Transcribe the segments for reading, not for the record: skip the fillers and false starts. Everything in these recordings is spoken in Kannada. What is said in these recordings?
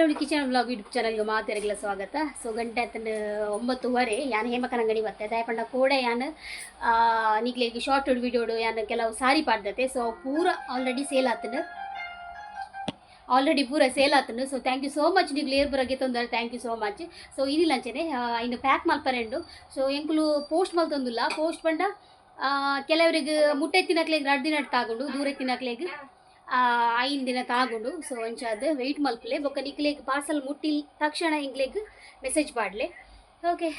ಚೇರವಳಿ ಕಿಚನ್ ಬ್ಲಾಗ್ ಯೂಟ್ಯೂಬ್ ಚಾನಲ್ಗೆ ಮಾತೆರೆಗಿಲ್ಲ ಸ್ವಾಗತ. ಸೊ ಗಂಟೆ ಆತಂದು 9:15 ಯಾನು ಹೇಮಕನ ಅಂಗಡಿ ಬತ್ತೆ ದಯಪಂಡ ಕೋಡೆ ಯಾನು ನಿಕ್ಲೆಗೆ ಶಾರ್ಟ್ ವಿಡಿಯೋಡು ಯಾನು ಕೆಲವು ಸಾರಿ ಪಾಡ್ದತೆ. ಸೊ ಪೂರ ಆಲ್ರೆಡಿ ಪೂರ ಸೇಲ್ ಆತನು. So thank you so much ನೀವು ಲೇರ್ ಬರೋಕ್ಕೆ ತೊಂದರೆ thank you so much. So ಇದಿಲ್ಲ ಅಂಚನೆ ಇನ್ನು ಪ್ಯಾಕ್ ಮಲ್ಪರೆಂಡು. ಸೊ ಎಂಕುಲು ಪೋಸ್ಟ್ ಮಲ್ತೊಂದಿಲ್ಲ ಪೋಸ್ಟ್ ಪಂಡ ಕೆಲವರಿಗೆ ಮುಟ್ಟೆ ತಿನ್ನಕ್ಲೆಗೆ 2 ದಿನ ತಾಗೊಂಡು ದೂರ ತಿನ್ನಕ್ಲೆಗೆ 5 ದಿನ ತಾಗೊಂಡು. ಸೊ ಅಂಚಾದ ವೆಯ್ಟ್ ಮಲ್ಪಲೆ ಬೊಕ್ಕ ನಿಕ್ಲೆಗೆ ಪಾರ್ಸಲ್ ಮುಟ್ಟಿ ತಕ್ಷಣ ಇಂಗ್ಲೆಗೆ ಮೆಸೇಜ್ ಪಾಡ್ಲೆ. ಓಕೆ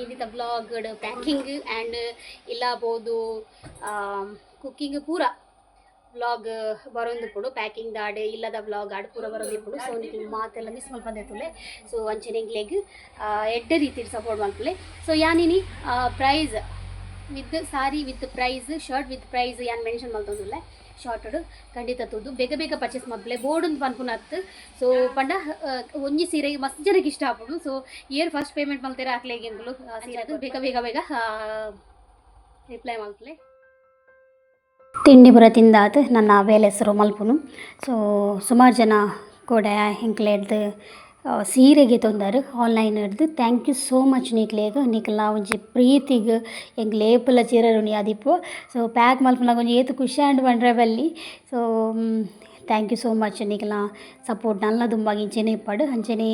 ಇಲ್ಲಿದ್ದ ಬ್ಲಾಗ್ ಪ್ಯಾಕಿಂಗ್ ಆ್ಯಂಡ್ ಇಲ್ಲಬೋದು ಕುಕ್ಕಿಂಗ್ ಪೂರ ಬ್ಲಾಗ್ ಬರೋಂದಿಪ್ಪುಡು. ಪ್ಯಾಕಿಂಗ್ ದಾಡ್ ಇಲ್ಲದ ಬ್ಲಾಗ್ ಆಡ್ ಪೂರ ಬರೋಂದಿಪ್ಪುಡು. ಸೊ ನಿಕ್ಲು ಮಾತೆಲ್ಲ ಮಿಸ್ ಮಲ್ಪಂದಿರ್ತಲೆ. ಸೊ ಅಂಚನೆ ಇಂಗ್ಲೆಗೆ ಎಡ್ಡೆ ರೀತಿ ಸಪೋರ್ಟ್ ಮಲ್ಪಲೆ. ಸೊ ಯಾನಿನಿ price with sari with price shirt with price ಯಾನು ಮೆನ್ಷನ್ ಮಲ್ತೊಂದಿಲ್ಲ. ಶಾರ್ಟಡು ಖಂಡಿತ ತುದು ಬೇಗ ಬೇಗ ಪರ್ಚೇಸ್ ಮಲ್ಪಲೆ ಬೋರ್ಡೊಂದು ಪನ್ಪುನತ್ತು. ಸೊ ಪಂಡ ಒಂಜಿ ಸೀರೆಗೆ ಮಸ್ತ್ ಜನಕ್ಕೆ ಇಷ್ಟ ಆಗ್ಬೋದು. ಸೊ ಇಯರ್ ಫಸ್ಟ್ ಪೇಮೆಂಟ್ ಮಲ್ತಾರೆ ಹಾಕ್ಲೆಗೆ ಅಂಕಲು ಸೀರೆದು ಬೇಗ ಬೇಗ ಬೇಗ ರಿಪ್ಲೈ ಮಲ್ಪಲೆ. ತಿಂಡಿ ಪುರ ತಿಂದಾತು ನನ್ನ ಬೇಲೆ ಹೆಸರು ಮಲ್ಪುನು. ಸೊ ಸುಮಾರು ಜನ ಕೂಡ ಎಂಕ್ಲೆಡ್ದು ಸೀರೆಗೆ ತೊಂದರೆ ಆನ್ಲೈನ್ ಹಿಡ್ದು ಥ್ಯಾಂಕ್ ಯು ಸೋ ಮಚ್ ನಿಕ್ಲೆಗೆ ನಿಕ್ಲ ಒಂಜಿ ಪ್ರೀತಿಗೆ ಎಂಕ್ಲೆ ಏಪಲ ಚಿರರುಣಿ ಆದಿಪ್ಪು. ಸೊ ಪ್ಯಾಕ್ ಮಲ್ಪನಾಗ ಒಂಜಿ ಏತು ಖುಷಿ ಆಂಡ್ ಬಂಡ್ರೆ ಬಲ್ಲಿ. So thank you so much ನಿಕ್ಲ ಸಪೋರ್ಟ್ ನಲ್ಲ ದುಂಬಾಗಿ ಇಂಚೆನೆ ಇಪ್ಪಡು ಅಂಚನೆ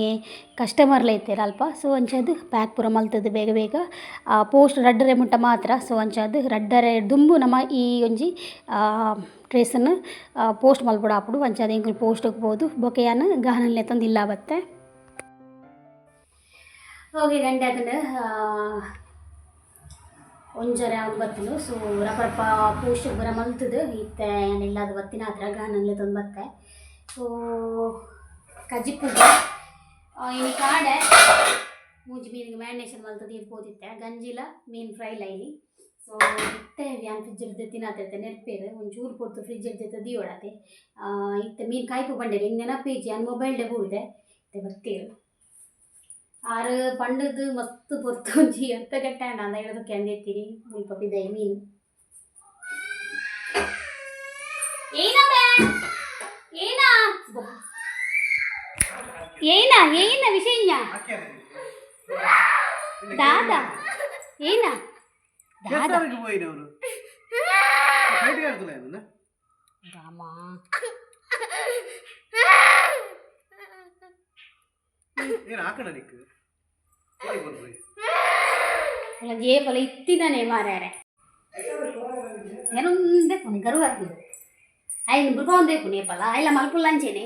ಕಸ್ಟಮರ್ಲ ಇತ್ತೀರ ಅಲ್ಪ. ಸೊ ಅಂಚದು ಪ್ಯಾಕ್ ಪೂರ ಮಲ್ತದ್ದು ಬೇಗ ಬೇಗ ಪೋಸ್ಟ್ ರಡ್ಡರೆ ಮುಟ್ಟ ಮಾತ್ರ. ಸೊ ಅಂಚದು ರಡ್ಡರೆ ದುಂಬು ನಮ್ಮ ಈ ಒಂಜಿ ಡ್ರೆಸ್ಸನ್ನು ಪೋಸ್ಟ್ ಮಲ್ಪುಡು ಹಾಪುಡು ಅಂಚದು ಎಂಕ್ಲು ಪೋಸ್ಟ್ ಹೋಗ್ಬೋದು ಬೊಕೆಯಾನು ಗಹನಲ್ಲಿ ತಂದು ಇಲ್ಲ ಬತ್ತೆ. ಹೋಗಿ ಗಂಟೆ ಅದನ್ನು 1:09. ಸೊ ರಪ್ಪ ಪೋಸ್ಟ್ ಬರ ಮಲ್ತದು ಇತ್ತೆ ಏನಿಲ್ಲ ಅದು ಬತ್ತಿನ ಹತ್ರ ಗಾನಲ್ಲೇ ತಂದು ಬತ್ತೆ. ಸೊ ಕಜ್ಜಿಪುಡ್ಡ ಇನ್ನು ಕಾಡೆ ಮೂಜಿ ಮೀನಿಗೆ ಮ್ಯಾರಿನೇಷನ್ ಮಲ್ತದ್ದು ಇರ್ಬೋದಿತ್ತೆ ಗಂಜಿಲ ಮೀನು ಫ್ರೈ ಲೈನಿ. ಸೊ ಇತ್ತೆ ಯಾನ್ ಫ್ರಿಜ್ ಇರ್ತದೆ ತಿನ್ನತ್ತೆ ನೆನಪೇರು ಒಂಚೂರು ಕೊಡ್ತು ಫ್ರಿಜ್ ಇರ್ತೈತೆ ದಿಯೋಡತ್ತೆ ಇತ್ತೆ ಮೀನು ಕಾಯ್ಪು ಬಂಡೇರಿ ಹಿಂಗೆ ನೆನಪೇಜಿ ಯಾನ್ ಮೊಬೈಲ್ಡೆ ಬೂಡಿದೆ ಇತ್ತೆ ಬರ್ತೀರು ಆರು ಪಂಡದು ಮಸ್ತ್ ಪೊರ್ತು ಒಂಜಿ ಎಂತ ಗಟ್ಟೆ ಅಂಡ ಅಂದ ಹೇಳೋದು ಕೆಂದಿರ್ತೀರಿ ಮುಲ್ಪ ಬಿದ್ದೈ ಮೀನು ಏನ ವಿಷಯ ದಾದಾ ಏನ ರಾಮ ಜೇಬಲ ಇತ್ತಿದ್ದಾನೆ ಮಾರ್ಯಾರೆ ಏನೊಂದೇ ಪುನಿ ಗರು ಹಾಕಿದ್ದು ಆಯ್ನು ಬುರ್ಕೊಂದೇ ಪುನಿ ಪಲ್ಲ ಆಯ್ಲ ಮಲ್ಪುಲ್ಲ ಅಂಚೇನೆ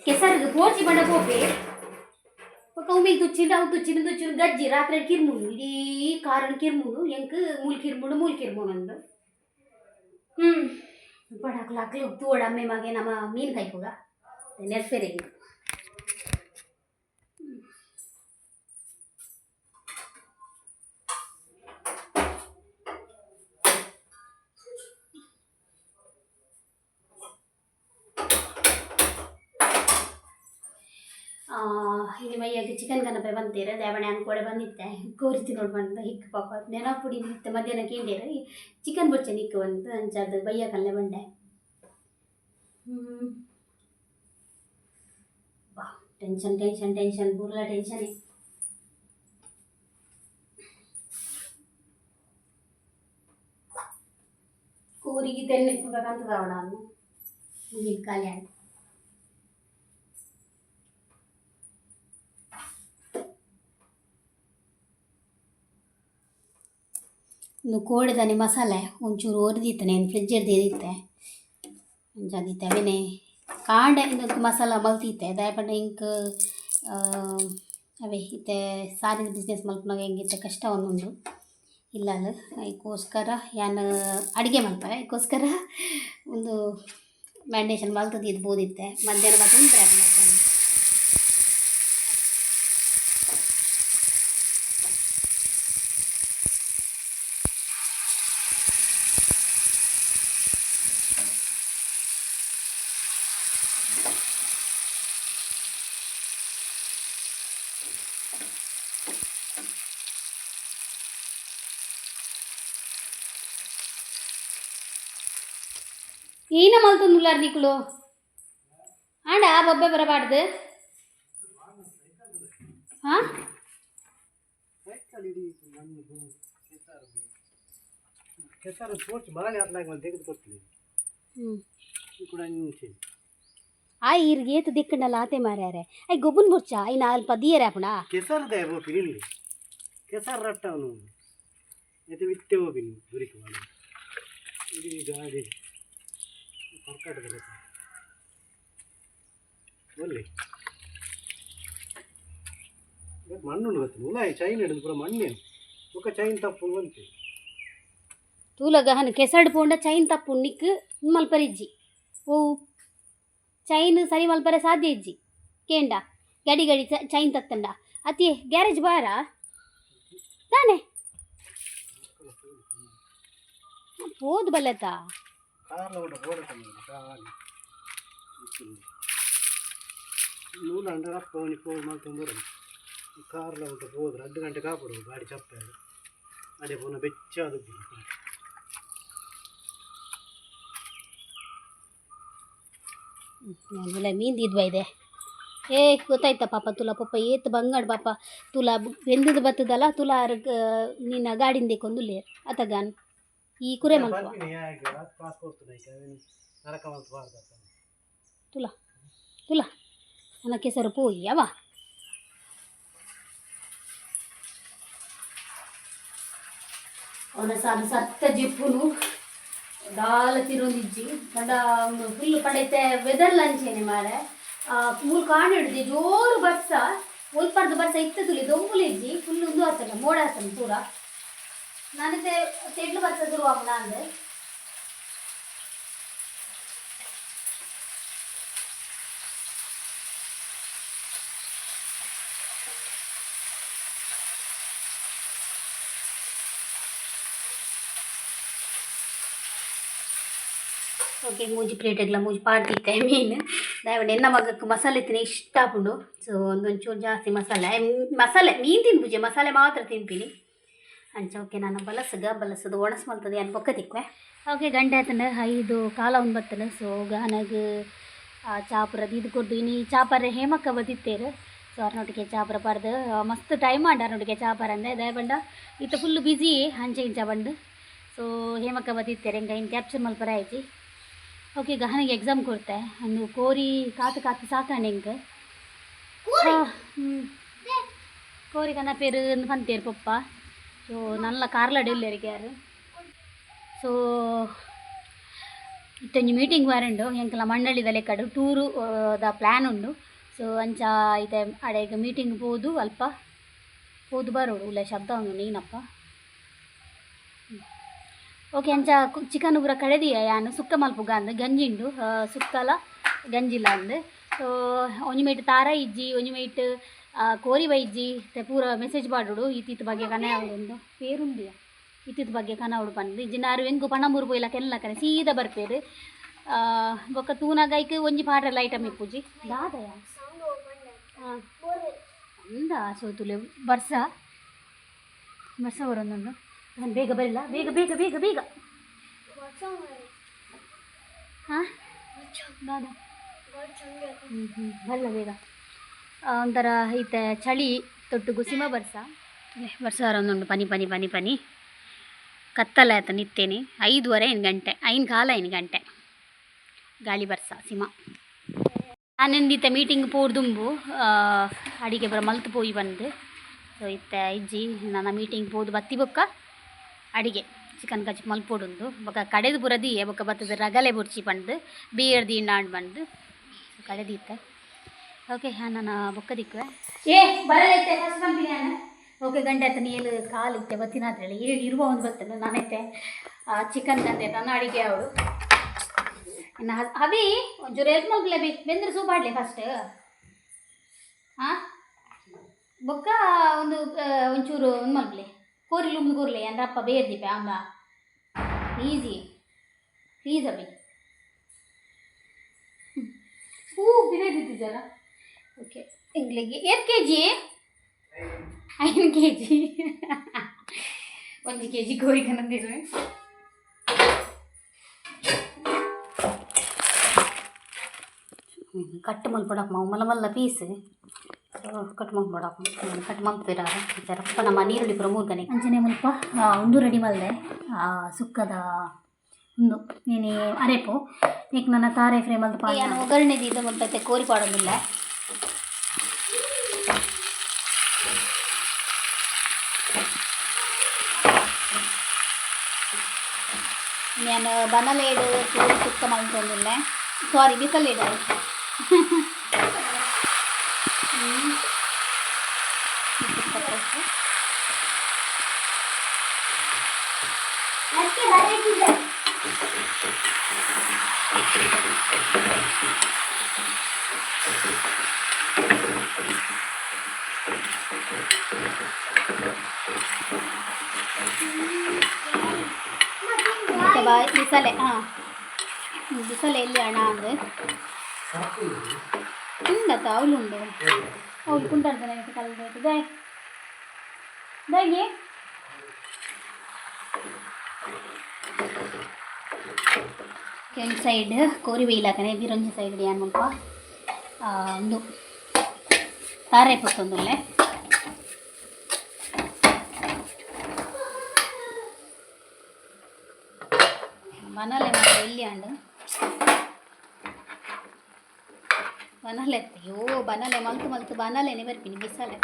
ಕೆಸರಿಗೆ ಪೋರ್ಚಿ ಬಂಡ ಪೋಪೆ ಕೌಮಿಲ್ ತುಚ್ಚಿಂಡು ಅವು ತುಚ್ಚಿನ ಗಜ್ಜಿ ರಾತ್ರಿ ಕಿರ್ಮುನು ಇಡೀ ಕಾರಣ ಕಿರ್ಮುನು ಎಂಕ್ ಮೂಲ್ ಕಿರ್ಮುನು ಅಂದು ಬಡಾಕ್ಲು ಅಕ್ಲು ತೂಡ ಅಮ್ಮೆ ಮಗೆ ನಮ್ಮ ಮೀನು ಕಾಯ್ಪುಗ ನೆರ್ಫೆರೆ ಇಲ್ಲಿ ಮೈಯಾಗಿ ಚಿಕನ್ ಕನಪೆ ಬಂತೀರ ದೇವಣೆ ಅನ್ಕೊಡೆ ಬಂದಿತ್ತೆ ಕೋರಿತಿ ನೋಡಿ ಬಂದ ಹಿಕ್ಕು ಪಾಪ ನೆನಪುಡಿ ಮತ್ತೆ ಮಧ್ಯಾಹ್ನ ಕೇಂದ್ರ ಚಿಕನ್ ಬೊಚ್ಚೆ ನಿಕ್ಕು ಬಂತು ಅಂಚದು ಬಯ್ಯ ಕಲ್ಲೆ ಬಂಡೆ. ಬಾ ಟೆನ್ಷನ್ ಬುರ್ಲ ಟೆನ್ಷನ್ ಕೂರಿಗೆ ತೆನ್ನಿಕ್ಕಬೇಕಂತದ ಅವಡ ಅನ್ನು ಮುಗಿಲ್ ಖಾಲಿ ಆಗಿ ಇನ್ನು ಕೋಳಿದಾನೆ ಮಸಾಲೆ ಒಂಚೂರು ಒರೆದಿತ್ತೆ ಏನು ಫ್ರಿಜ್ ಇರ್ದಿತ್ತೆ ಅಂಚದಿತ್ತೆ ಅವೇನೆ ಕಾಂಡೆ ಇಂದಕ್ಕೆ ಮಸಾಲ ಮಲ್ತಿತ್ತೆ ದಯಪಂಡ ಇಂಕ್ ಅವೇ ಇತ್ತೆ ಸಾರಿದ ಬಿಸ್ನೆಸ್ ಮಲ್ಪನಾಗ ಹೆಂಗಿತ್ತೆ ಕಷ್ಟ ಒಂದೊಂದು ಇಲ್ಲ ಅಲ್ಲ ಅದಕ್ಕೋಸ್ಕರ ಯಾನು ಅಡುಗೆ ಮಲ್ಪವೆ ಅದಕ್ಕೋಸ್ಕರ ಒಂದು ಮ್ಯಾರಿನೇಷನ್ ಮಲ್ತದ್ದು ಇದ್ಬೋದಿತ್ತೆ ಮಧ್ಯಾಹ್ನ ಮತ್ತು ಒಂದು ಟ್ರ್ಯಾಕ್ ಮಾಡ್ತಾನೆ. ఈయన మలుతుందిలారు నీకులు ఆడ బొబ్బే బరబాడుదు ಹಾಂ ಕೆಸರು ತೋರ್ಚು ಬರಲಿ ಅತ್ಲಾಗ ಒಂದು ತೆಗೆದುಕೊಡ್ತೀನಿ ಕೂಡ ಆಯ್ ಇರ್ಗೆ ಏತು ದಿಕ್ಕಂಡಲ್ಲ ಆತೆ ಮಾರ್ಯಾರೆ ಐ ಗೊಬ್ಬನ್ ಬುರ್ಚ ಐ ನಾಲ್ಕು ಪದಿಯರೆ ಅಪ್ಪಣ ಕೆಸರು ದೇ ಹೋಗಿ ನಿಲ್ಲಿ ಕೆಸರು ರಟ್ಟ ಅವನು ಎತ್ತು ಬಿಟ್ಟೆ ಹೋಗಿ ಗುರಿಕೆ ಮಾಡಿ ಇಡೀ ಗಾಡಿ ಕರ್ಕಾಟದಲ್ಲಿ ಒಳ್ಳೆ ಮಣ್ಣು ಗೊತ್ತು ಮುಲ ಚೈನ್ ಹಿಡಿದು ಪೂರ ಮಣ್ಣೇನು ఒక చైన్ తప్పు అంతే తూలగహన్ కెసడ్ పోండ చైన్ తప్పు నిక్ మల్పరిజ్జి ఓ ಚೈನ್ ಸರಿ ಮಲ್ಪರೆ ಸಾಧ್ಯ ಇಜ್ಜಿ ಕೇಂಡ ಗಡಿ ಗಡಿ ಚೈನ್ ತತ್ತಂಡ ಅತಿ ಗ್ಯಾರೇಜ್ ಬಾರ ತಾನೆ ಹೋದ್ ಬಲ್ಲತ నూనె అంటే పోని పోయి మళ్ళీ తొందర కార్లో ఉంటే పోదు 2 గంటೆ కాపడు గాడి చెప్పాడు అదే పోన ಬೆಚ್ಚದು ನಾನು ಮೀಂದಿದ್ವ ಇದೆ ಏ ಗೊತ್ತಾಯ್ತಾ ಪಾಪ ತುಲ ಪಪ್ಪ ಏತ್ ಬಂಗಾಡ್ ಪಾಪ ತುಲ ಬೆಂದದ ಬತ್ತದಲ್ಲ ತುಲ ನಿನ್ನ ಗಾಡಿಂದೆ ಕೊಂದುಲ್ಲೆ ಅತಗಾನ್ ಈ ಕುರೆ ಮಲ್ಪ ತುಲ ತುಲ ನನ್ನ ಕೆಸರು ಪೋಯಿ ಅವ ಅವನ ಸಾನು ಸತ್ತ ಜಿಪ್ಪುನು ದಾಲ ತಿರುಂದಿಜ್ಜಿ ಪಂಡ ಫುಲ್ ಪಂಡೈತೆ ವೆದರ್ ಲಂಚೇನೆ ಮಾರೆ ಮೂರು ಕಾಂಡು ಹಿಡಿದಿ ಜೋರು ಬರ್ಸ ಒಲ್ಪರ್ದು ಬರ್ಸ ಇತ್ತ ತುಲಿ ದೊಂಬುಲಿಜ್ಜಿ ಫುಲ್ ಉಂದು ಆತನ ಮೋಡ ಆತನ ಪೂರ ನಾನಿತ್ತೆ ತೆಡ್ಲು ಬರ್ಸ ಶುರು ಆಪಣ ಅಂದೆ ಓಕೆ ಮೂಜಿ ಪ್ಲೇಟೆಗ್ಲ ಮೂಜಿ ಪಾಡ್ತಿತ್ತೆ ಮೀನು ದಯವಿಟ್ಟು ಎನ್ನ ಮಗಕ್ಕೆ ಮಸಾಲೆ ತಿನ್ನ ಇಷ್ಟ ಪುಂಡು ಸೊ ಒಂದೊಂಚೂರು ಜಾಸ್ತಿ ಮಸಾಲೆ ಮೀನು ತಿನ್ಪುಜೆ ಮಸಾಲೆ ಮಾತ್ರ ತಿನ್ಪಿನಿ ಅಂಚ ಓಕೆ ನಾನು ಬಲಸದು ಒಣಸ್ ಮಲ್ತದೆ ಅನ್ ಪೊಕ್ಕ ತಿಕ್ವೆ ಓಕೆ ಗಂಟೆ ಆತಂಡ 5 ಕಾಲ ಒಂದು ಬರ್ತದೆ ಸೊ ಗಾನಗ ಚಾಪುರದ್ದು ಇದು ಕೊಡ್ದು ಇನ್ನು ಚಾಪರ ಹೇಮಕ್ಕ ಬದಿತ್ತೇರು ಸೊ ಅವ್ರನೊಟ್ಟಿಗೆ ಚಾಪರ ಪಾಡ್ದು ಮಸ್ತ್ ಟೈಮ್ ಆಂಡ ಅವ್ರನೊಟ್ಟಿಗೆ ಚಾಪರ ಅಂದೆ ದಯಬಂಡ ಇತ್ತು ಫುಲ್ಲು ಬ್ಯುಸಿ ಹಂಚೆ ಇಂಚ ಬಂಡು ಸೊ ಹೇಮಕ್ಕ ಬದಿತ್ತೇರೆ ಹಿಂಗೆ ಇನ್ನು ಕ್ಯಾಪ್ಚರ್ ಮಲ್ಪರ ಆಯ್ತು ಓಕೆ ಗಹನಿಗೆ ಎಕ್ಸಾಮ್ ಕೊಡ್ತೆ ಒಂದು ಕೋರಿ ಕಾತು ಸಾಕಾಣೆ ಇಂಕ ಕೋರಿ ಕನ್ನ ಪೇರು ಪಂತೇರು ಪಪ್ಪ ಸೊ ನಲ್ಲ ಕಾರ್ಲಾಡು ಇಲ್ಲರಿಗೆ ಯಾರು ಸೊ ಇತ್ತೊಂದು ಮೀಟಿಂಗ್ ಬಾರುಂಡು ಎಂಕಲ ಮಂಡಳಿದ ಲೆಕ್ಕಡು ಟೂರು ದ ಪ್ಲ್ಯಾನ್ ಉಂಡು ಸೊ ಅಂಚ ಇದೆ ಅಡೆಗೆ ಮೀಟಿಂಗ್ ಪೋದು ಅಲ್ಪ ಪೋದು ಬರೋಡು ಇಲ್ಲ ಶಬ್ದ ಉಂಡು ನೀನಪ್ಪ ಓಕೆ ಅಂಚ ಚಿಕನ್ ಪೂರ ಕಡೆದಿಯ ಯಾನು ಸುಕ್ಕ ಮಲ್ಪುಗ ಅಂದು ಗಂಜಿಂಡು ಸುಕ್ಕಲ ಗಂಜಿಲ್ಲ ಅಂದು ಸೊ ಒಂಜಿ ಮೈಟ್ ತಾರ ಇಜ್ಜಿ ಒಂಜಿ ಮೈಟ್ ಕೋರಿ ಬೈಜ್ಜಿ ಪೂರ ಮೆಸೇಜ್ ಪಾಡುಡು ಇತ್ತಿತ್ತ ಬಗ್ಗೆ ಕನೆ ಅವಳೊಂದು ಪೇರುಂದಿಯ ಇತ್ತಿತ್ತ ಬಗ್ಗೆ ಕನ ಅವಳು ಬಂದು ಇಜ್ಜಿನಾರು ಎಂಗು ಪಣಮೂರು ಪೋಯ್ಲ ಕೆಲ್ಲ ಕನೆ ಸೀದಾ ಬರ್ಪೇರು ಬೊಕ್ಕ ತೂನಗೈಕ್ ಒಂಜಿ ಪಾಡ್ರೆಲ್ಲ ಐಟಮ್ ಇಪ್ಪುಜಿ ದಾದಯ ಅಂದ ಸೋತುಲೆ ಬರ್ಸ ಬರೋದೊಂದು ನಾನು ಬೇಗ ಬರಲ್ಲ ಬೇಗ ಹಾಂ ಬರಲ್ಲ ಬೇಗ ಒಂಥರ ಐತೆ ಚಳಿ ತೊಟ್ಟುಗು ಸಿಮ ಬರ್ಸ ಒಂದೊಂದು ಪನಿ ಕತ್ತಲ ಆಯ್ತು ನಿತ್ತೇನೆ 5:15 ಗಂಟೆ 5 ಕಾಲ 5 ಗಂಟೆ ಗಾಳಿ ಬರ್ಸ ಸಿಮ ನಾನೆಂದಿತ್ತೆ ಮೀಟಿಂಗ್ ಪೋಡ್ದುಂಬು ಅಡಿಗೆ ಬರ ಮಲ್ತು ಪೋಯಿ ಬಂದು ಸೊ ಇತ್ತೆ ಇಜ್ಜಿ ನನ್ನ ಮೀಟಿಂಗ್ ಪೋದು ಬತ್ತಿ ಬೊಕ್ಕ ಅಡಿಗೆ ಚಿಕನ್ ಕಚ್ಚಿ ಮಲ್ಪೋಡುಂದು ಬೊಕ್ಕ ಕಡೆದು ಪುರದಿಯೆ ಬೊಕ್ಕ ಬತ್ತದ ರಗಲೆ ಬುರ್ಚಿ ಪಂಡು ಬೇರ್ದು ಇಂಡಾಂಡು ಬಂದು ಕಡೆದಿತ್ತೆ ಓಕೆ ನಾನು ಬೊಕ್ಕ ದಿಕ್ಕುವೆ ಬರಲೈತೆ ಫಸ್ಟ್ ಕಂಪಿನಿ ಓಕೆ ಗಂಟೆ ಆಯ್ತು ನೀರು ಕಾಲಿತ್ತೆ ಬತ್ತಿನ ಅಂತೇಳಿ ಇರುವ ಒಂದು ಬರ್ತದೆ ನಾನೈತೆ ಚಿಕನ್ ತಂದೆ ನನ್ನ ಅಡಿಗೆ ಅವಳು ಇನ್ನು ಅವಿ ಒಂಚೂರು ಹೆಲ್ಪ್ ಮಲ್ಪಲೆ ಬೆಂದ್ರೆ ಸೂಪ್ ಆಡಲಿ ಫಸ್ಟ್ ಹಾಂ ಬೊಕ್ಕ ಒಂಚೂರು ಒಂದು ಮಲ್ಪಲೆ ಕೋರಿಲು ಮುಗುರ್ಲೆ ಅಂದ್ರಪ್ಪ ಬೇರ್ದಿಪ್ಪೆ ಅಂಬ ಪ್ಲೀಸ್ ಅಭಿ ಬಿಡೇದಿತ್ತು ಜರ ಓಕೆ ಇಂಗ್ಲಿಗೆ 8 kg 5 kg 1 kg ಕೋರಿ ಕನಂದಿರುವೆ ಕಟ್ಟು ಮಲ್ಪಡಪ್ಪ ಮಲ್ಲ ಪೀಸ್ ಸೊ ಕಟ್ ಮಾಡ್ಬಿಡಪ್ಪ ಕಟ್ ಮಾಡ್ತೀರ ರಪ್ಪ ನಮ್ಮ ನೀರುಳ್ಳಿ ಪುರ ಮೂರ್ಗನೆ ಅಂಚನೆ ಮುಲ್ಪ ಒಂದು ರೆಡಿ ಮಲ್ದೆ ಸುಕ್ಕದ ಒಂದು ನೀನು ಅರೆಪು ಈಗ ನನ್ನ ತಾರೆ ಫ್ರೈ ಮಲ್ತು ನಾನು ಒಗ್ಗರಣೆ ಇದು ಮುಲ್ಪೈತೆ ಕೋರಿ ಪಾಡೋದಿಲ್ಲ ನಾನು ಬನಲೇಡು ಕೋರಿ ಸುಕ್ಕ ಮಲ್ತೊಂದಿಲ್ಲ ಸಾರಿ ಬಿಸಲೇಡು ಬಿಸಲೆ ಬಿಸಲೆ ಎಲ್ಲಿ ಹಣ ಅಂದರೆ ಉಂಡತ್ತ ಅವಳುಂಡು ಅವಳು ಕುಂಟಾಡ್ತಾನೆ ಕಲ್ಬೇಕು ದಾಗಿ ಕೆಂಚು ಸೈಡ್ ಕೋರಿ ಬೇಯಿಲಾಕನೆ ಬಿರೊಂಜಿ ಸೈಡ್ ಏನು ಮುಲ್ಪ ಒಂದು ತಾರೆ ಪುತ್ತೊಂದುಲ್ಲೆ ಬನಲೆ ಮಾತ್ರ ಎಲ್ಲಿ ಅಂಡು ಬನಲೆ ಅಯ್ಯೋ ಬನಲೆ ಮಲ್ತು ಮಲ್ತು ಬನಲೆನೆ ಬರ್ತೀನಿ ಬಿಸಲೆ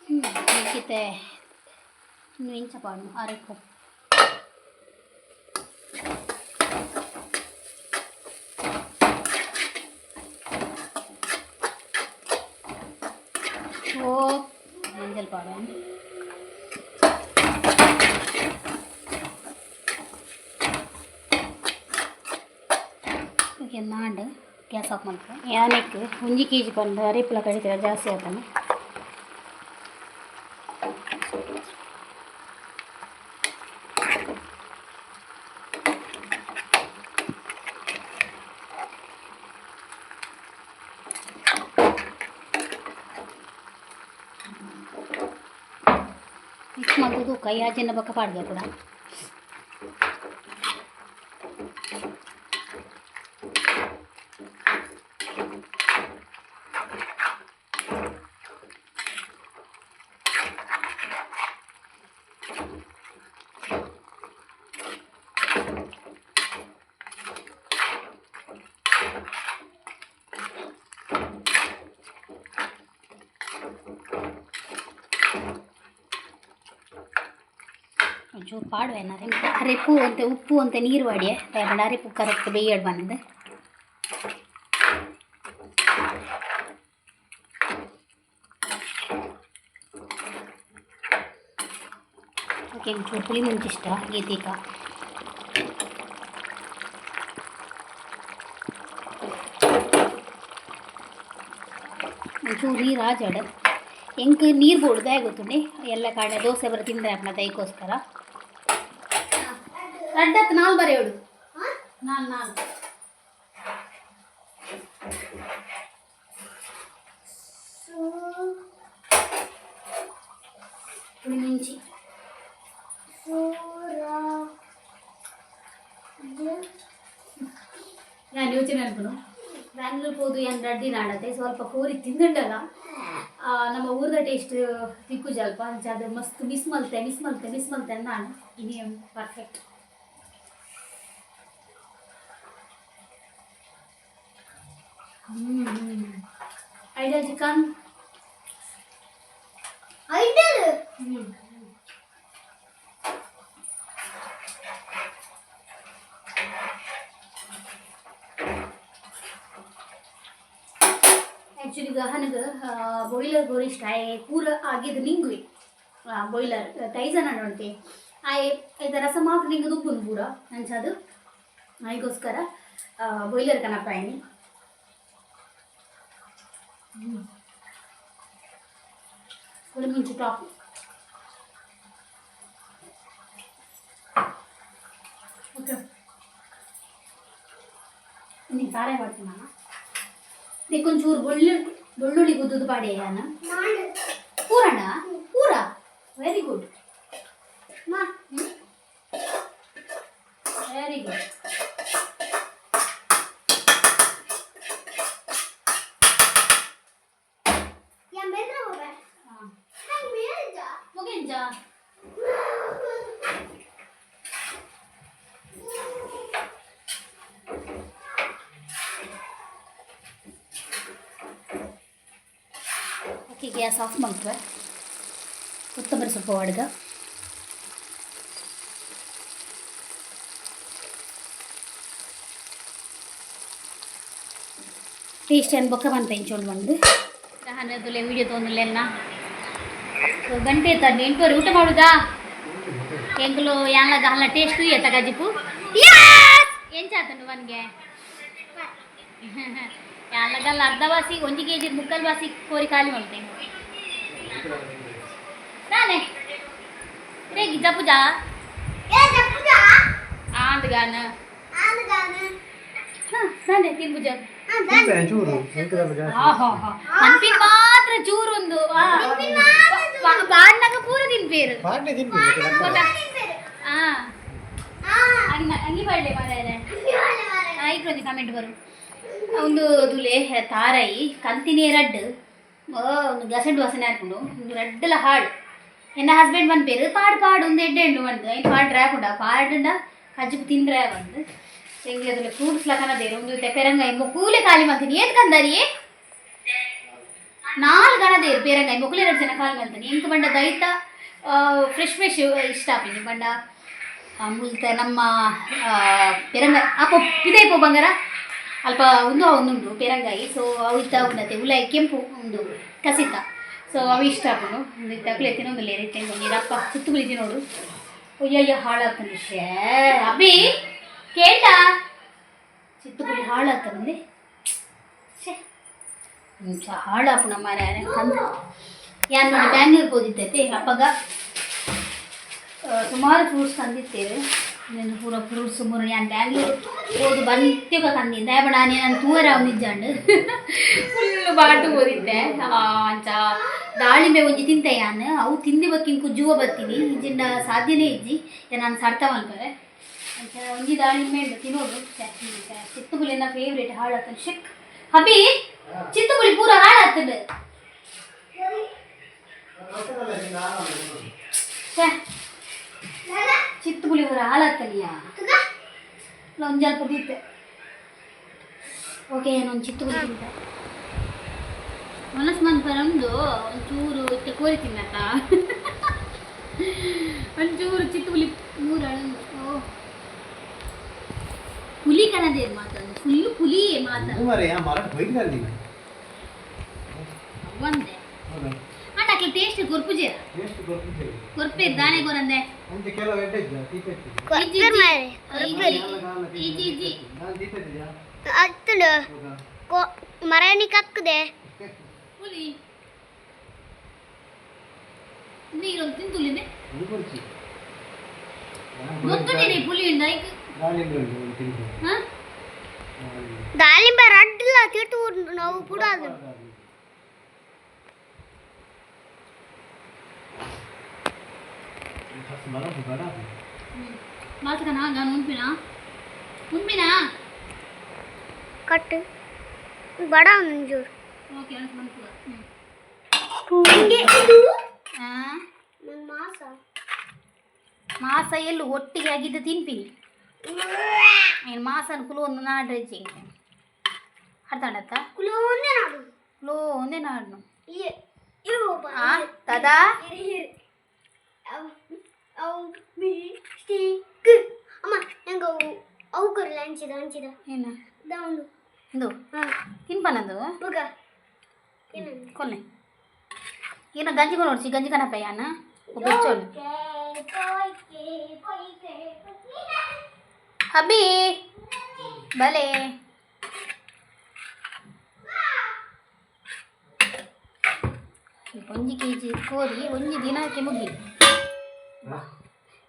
ಹೀಗಿತ್ತೆ ಇನ್ನು ಇಂಚ ಪಾಡು ಅರೆಕು ಓ ಮಂಜಲ್ ಪಾಡು ನಾಂಡು ಗ್ಯಾಸ್ ಆಫ್ ಮಾಡ್ತಾರೆ ಯಾನಕ್ಕೆ 1 kg ಬಂದು ಅರಿಪುಲ ಕಡಿತಾರೆ ಜಾಸ್ತಿ ಆಗ್ತಾನೆ ಮಿಕ್ಸ್ ಮಾಡೋದು ಕೈ ಆಜಿನ ಬಕ್ಕ ಪಾಡ್ಗೆ ಕೂಡ ಒಂಚೂರು ಪಾಡುವೇನ ಅರೆಪು ಅಂತೆ ಉಪ್ಪು ಅಂತೆ ನೀರು ವಾಡಿಯೇ ತಗೊಂಡು ಅರೆಪು ಕರೆಕ್ಟ್ ಬೇಯ್ಯಾಡು ಬಂದಿದೆ ಓಕೆ ಒಂಚೂರು ಪುಳಿ ಮುಂಚಿಷ್ಟ ಗೀತೀಕ ಒಂಚೂರು ನೀರು ಆಜಾಡು ಎಂಕ್ ನೀರು ಬೋಡ್ದೆ ಗೊತ್ತುಂಡಿ ಎಲ್ಲ ಕಡೆ ದೋಸೆ ಬರ ತಿಂದರೆ ಅಪ್ಪನ ದೈಕೋಸ್ಕರ ರಡ್ಡತ್ತು ನಾಲ್ ಬರೆಯೋಡು ನಾಲ್ ಮುಂಚಿ ನಾನು ಯೋಚನೆ ಅನ್ಕೊಂಡು ಬ್ಯಾಂಗ್ಳೂರ್ ಹೋದು ಏನು ರಡ್ಡಿ ನಾಡತ್ತೆ ಸ್ವಲ್ಪ ಕೋರಿ ತಿಂದುಂಡಲ್ಲ ನಮ್ಮ ಊರದ ಟೇಸ್ಟ್ ತಿಕ್ಕು ಜಲ್ಪ ಅದು ಮಸ್ತ್ ಮಿಸ್ ಮಲ್ತೆ ನಾನು ಇನ್ನೇ ಪರ್ಫೆಕ್ಟ್ ಐಡಲ್ ಚಿಕನ್ ಐಡಲ್ ಆ್ಯಕ್ಚುಲಿ ನನಗೆ ಬಾಯ್ಲರ್ ಗೋರಿ ಇಷ್ಟ ಪೂರ ಆಗಿದ್ದು ನಿಂgue ಬಾಯ್ಲರ್ ತೈಜನ ನೋಡ್ತೆ ಇದು ರಸ ಮಾತ್ರ ನಿಂಗೆ ದುಪ್ಪುಂದು ಪೂರ ಅಂಚದು ಅದಕ್ಕೋಸ್ಕರ ಬಾಯ್ಲರ್ ಕನಪಾಯಿನಿ ಒಳ್ಳೆ ಮುಂಚೆ ಟಾಪ್ ಓಕೆ ನೀನು ತಾರೆ ಮಾಡ್ತೀನಿ ನಾನು ಒಂಚೂರು ಬೆಳ್ಳುಳ್ಳಿ ಗುದ್ದದು ಪಾಡೆ ನಾನು ಪೂರಣ್ಣ ಪೂರ ವೆರಿ ಗುಡ್ ವೆರಿ ಗುಡ್ ನಿಜ ಓಕೆ ಗ್ಯಾಸ್ ಆಫ್ ಮಾಡ್ತವೆ ಕೊತ್ತಂಬರಿ ಸ್ವಲ್ಪ ಒಡ್ಗ ಟೇಸ್ಟ್ ಏನು ಬೊಕ್ಕ ಬಂತ ಇಂಚೋಂಡು ಬಂದು ಹನ್ನೊಂದುಲೆ ವೀಡಿಯೋ ತೊಂದಲೆನ್ನ ಗಂಟೆ ಎತ್ತಂಡು 8 ಊಟ ಮಾಡುದಾ ಎಂಕುಲು ಯಾನ್ಲಗ ಹಲ್ಲ ಟೇಸ್ಟ್ ಎತ್ತ ಗಜಿಪು ಎಂಚಾತಂಡು ಮನ್ಗೆ ಯಾನ್ಲಗಲ್ಲ ಅರ್ಧ ಬಾಸಿ 1 kg ಮುಕ್ಕಲ್ ಬಾಸಿ ಕೋರಿ ಖಾಲಿ ಮಾಡ್ತೇನೆ ನಾನೇ ರೇಗಿ ಜಪ್ಪುಜಾ ಆಂದ್ಗಾನ ನಾನೇ ತಿನ್ಬುಜ ಪನ್ಪಿನ್ ಮಾತ್ರ ಚೂರು ಒಂದು ಪಾಡ್ನಾಗ ಪೂರ ತಿನ್ಪೇರು ಅಂಗಿ ಪಾಡ್ಲೆ ಮಾರಾಯರೆ ಐಕ್ರೊಂದು ಕಮೆಂಟ್ ಬರು ಒಂದು ದುಲೆ ತಾರಾಯಿ ಕಂತಿನಿ ರಡ್ಡು ಒಂದು ಗಸಂಡು ವಾಸನೆ ಹಾಕೊಂಡು ಒಂದು ರಡ್ಡಲ ಹಾಡು ಎನ್ನ ಹಸ್ಬೆಂಡ್ ಬಂದ್ಪೇರು ಪಾಡು ಒಂದು ಎಡ್ಡೆ ಬಂದು ಐದು ಪಾಡು ರಾಕುಂಡ ಪಾಡುಂಡ ಕಜ್ಜಿಪು ತಿಂದ್ರೆ ಬಂದು ಎಂಗ್ಲದುಲೆ ಫ್ರೂಟ್ಸ್ ಲಕನದೇರು ಒಂದು ಪೆರಂಗಾಯಿ ಮೊಕೂಲೆ ಖಾಲಿ ಮಾಡ್ತೀನಿ ಏತ್ ಕಂದಾರಿ 4 ಗಣದೇರು ಪೆರಂಗಾಯಿ ಮೊಕೂಲೆ 2 ಜನ ಖಾಲಿ ಮಾಡ್ತೀನಿ ಎಂಕ ಬಂಡ ದೈತ ಫ್ರೆಶ್ ಇಷ್ಟ ಆಪಿನಿ ಬಂಡ ಮುಲ್ತ ನಮ್ಮ ಪೆರಂಗಾಯಿ ಅಪ್ಪ ಇದೇ ಪೋ ಬಂಗಾರ ಅಲ್ಪ ಒಂದುಂಡು ಪೆರಂಗಾಯಿ ಸೊ ಅವು ಇತ್ತ ಉಂಡತೆ ಉಲಾಯಿ ಕೆಂಪು ಒಂದು ಕಸಿತ ಸೊ ಅವು ಇಷ್ಟ ಆಪನು ಒಂದು ತಕ್ಲೆ ತಿನ್ನೋದಿಲ್ಲ ರೀತಿ ನೀರಪ್ಪ ಸುತ್ತು ಬಿಳಿತಿ ನೋಡು ಅಯ್ಯಯ್ಯ ಹಾಳಾಗ್ತಾನೆ ಶೇ ಅಬ್ಬಿ ಕೇಳ ಚಿತ್ತುಪುಡಿ ಹಾಳಾಗ್ತದೆ ಶೇ ಹಾಳಾಪು ನಮ್ಮ ಮನೆ ಕಂದ ಯಾರು ನೋಡಿ ಬ್ಯಾಂಗ್ಳೂರ್ಗೆ ಓದಿದ್ದೈತೆ ಅಪ್ಪಗ ಸುಮಾರು ಫ್ರೂಟ್ಸ್ ತಂದಿತ್ತೇವೆ నేను పూర ఫ్రూట్స్ మురు నేను బ్యాంగ్లూర్ ಓದು ಬಂತಿಗ ತಂದಿದ್ದೆ ಬಟ್ ನಾನು ತೂರ ನಿಜ್ಜಂಡು ಫುಲ್ ಬಾಟು ಓದಿದ್ದೆ ಅಂಚ ದಾಳಿಂಬೆ ಒಂಜಿ ತಿಂತೆ ನಾನು ಅವು ತಿಂದಿ ಬಕ್ಕಿಂಕು ಜೂವ ಬರ್ತೀನಿ ಇಜಿಂದ ಸಾಧ್ಯನೇ ಇಜ್ಜಿ ನಾನು ಸರ್ತ ಮಲ್ಪರೆ ಅಂಚ ಒಂಜಿ ದಾಳಿಂಬೆ ಉಂಡು ತಿನ್ನೋದು ಚಿತ್ತುಗುಳಿ ನನ್ನ ಫೇವ್ರೇಟ್ ಹಾಳಾಗ್ತದೆ ಶಿಕ್ ಹಬಿ ಚಿತ್ತುಗುಳಿ ಪೂರ ಹಾಳಾಗ್ತದೆ ಚಿತ್ತುಗುಳಿ ಪೂರ ಹಾಳಾಗ್ತದೆಯಾ ಒಂದು ಸ್ವಲ್ಪ ತಿಂತೆ ಓಕೆ ನಾನೊಂದು ಚಿತ್ತುಗುಳಿ ತಿಂತೆ ಮನಸ್ಸು ಮನ್ಪರೊಂದು ಒಂಚೂರು ಇತ್ತೆ ಕೋರಿ ತಿನ್ನತ್ತ ಒಂಚೂರು ಚಿತ್ತುಗುಳಿ ಮೂರಳಂದು ಓ ಹುಲಿ ಕಣದೇ ಮಾತಾಡು ಫುಲ್ಲು ಹುಲಿ ಮಾತಾಡು ಒಂದೇ ಅಣ್ಣಕ್ಕೆ ಟೇಸ್ಟ್ ಗೊರ್ಪುಜೇರ ಗೊರ್ಪೆ ದಾನೆ ಗೊರಂದೆ ಮರಣಿ ಕಕ್ಕದೆ ಹುಲಿ ನೀರೊಂದು ತಿಂತುಲಿದೆ ಗೊತ್ತುಂಡೆ ಪುಲಿ ಉಂಡ ದಾಳಿಂಬೆ ರಡ್ಡಿಲ್ಲ ತಿಟ್ಟು ನಾವು ಕೂಡ ಅದು ಮಾತಕನಾ ನಾನು ಉಂಪಿನಾ ಕಟ್ಟು ಬಡ ಒಂಚೂರು ಓಕೆ ಮಾಸ ಎಲ್ಲೂ ಒಟ್ಟಿಗೆ ಆಗಿದ್ದು ತಿನ್ಪಿನಿ ನೀನು ಮಾಸ ಕುಲು ಒಂದು ನಾಡು ಹೆಚ್ಚಿ ಅರ್ಥಾಡತ್ತ ಕುಲು ಒಂದೇ ನಾಡು ತದಾ ಅಮ್ಮ ನಂಗೆ ಅವು ಕರಲ್ಲ ಹಂಚಿದ ಏನು ದೌಂಡು ಇದು ತಿನ್ಪನದು ಮಗ ಕೊಲ್ಲೆ ಏನು ಗಂಜಿ ಕೊನೋಡ್ಸಿ ಗಂಜಿ ಕನಪ್ಪ ಯಾನ ಬೆಚ್ಚೋಳು ಹಬ್ಬಿ ಬಲೆ ಒಂಜಿ kg ಕೋರಿ ಒಂಜಿ ದಿನಕ್ಕೆ ಮುಗಿ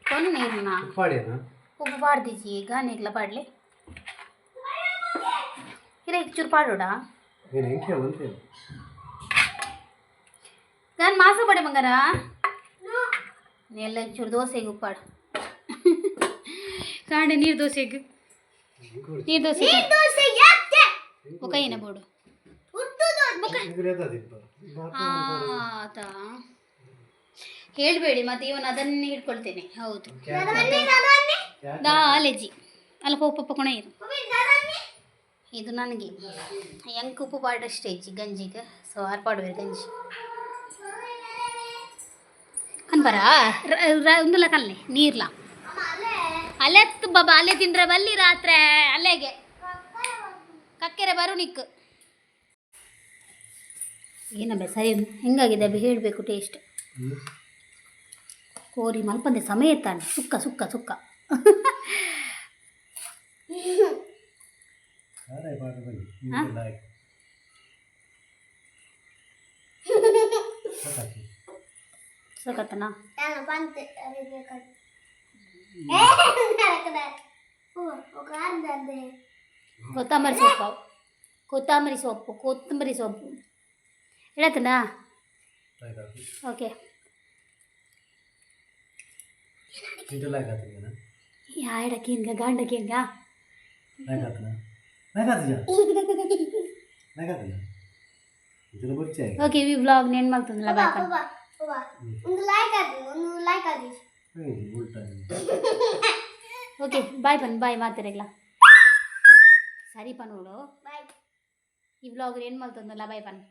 ಕೊನ್ನೆ ಉಪ್ಪು ಪಾಡ್ದಿಚ್ಚಿ ಈಗ ನೆಗ್ಲ ಪಾಡ್ಲೆ ಇರ ಚೂರು ಪಾಡೋಡ ನಾನು ಮಾಸ ಪಡೆ ಬಂಗಾರ ಎಲ್ಲ ಚೂರು ದೋಸೆಗೆ ಉಪ್ಪಾಡು ಕಾಂಡೆ ನೀರು ದೋಸೆಗೆ ಮುಖ ಏನ ಬೋಡು ಆತ ಹೇಳಬೇಡಿ ಮತ್ತೆ ಇವನು ಅದನ್ನೇ ಹಿಡ್ಕೊಳ್ತೇನೆ. ಹೌದು ಮತ್ತೆ ದಾಲೆಜಿ ಅಲ್ಲ ಪಪ್ಪ ಕೊಣ ಇರು ಇದು ನನಗೆ ಎಂಕ್ ಉಪ್ಪು ಪಾಡ ಸ್ಟೇಜ್ ಗಂಜಿಗೆ ಸೊ ಆರ್ಪಾಡುವೆ ಗಂಜಿ ಅನ್ಬರ ಒಂದುಲ್ಲ ಕಲ್ಲೆ ನೀರ್ಲ ಅಲ್ಲೆತ್ತು ಬಾಬಾ ಅಲ್ಲೇ ತಿಂದ್ರೆ ಬಲ್ಲಿ ರಾತ್ರಿ ಅಲ್ಲೆಗೆ ಕಕ್ಕೆರೆ ಬರು ನಿಕ್ಕು ಏನಬ್ಬೆ ಸರಿ ಹೆಂಗಾಗಿದೆ ಅಬ್ಬೆ ಹೇಳಬೇಕು ಟೇಸ್ಟ್ ಕೋರಿ ಮಲ್ಪಂದೆ ಸಮಯ ತಾನೆ ಸುಕ್ಕ ಸುಕ್ಕ ಸುಕ್ಕ ಸಕತ್ತನಾ ಕೊತ್ತಂಬರಿ ಸೊಪ್ಪು ಕೊತ್ತಂಬರಿ ಸೊಪ್ಪು ಹೇಳತ್ತನಾ ಓಕೆ ಯಾಡಕ್ಕೇನ್ಗ ಗಾಂಡಕ್ಕೇನ್ಗ ಓಕೆ ಈ ವ್ಲಾಗ್ ನೇನು ಮಾಡ್ತಂದಲ್ಲ ಬಾಯ್ ಓಕೆ ಬಾಯ್ ಬನ್ ಬಾಯ್ ಮಾತಾಡಲ್ಲ ಸರಿ ಪಾ ನೋಡು ಈ ವ್ಲಾಗ್ ಏನು ಮಾಡ್ತಂದಲ್ಲ ಬಾಯ್ ಬನ್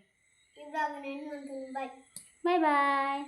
ಬಾಯ್ ಬಾಯ್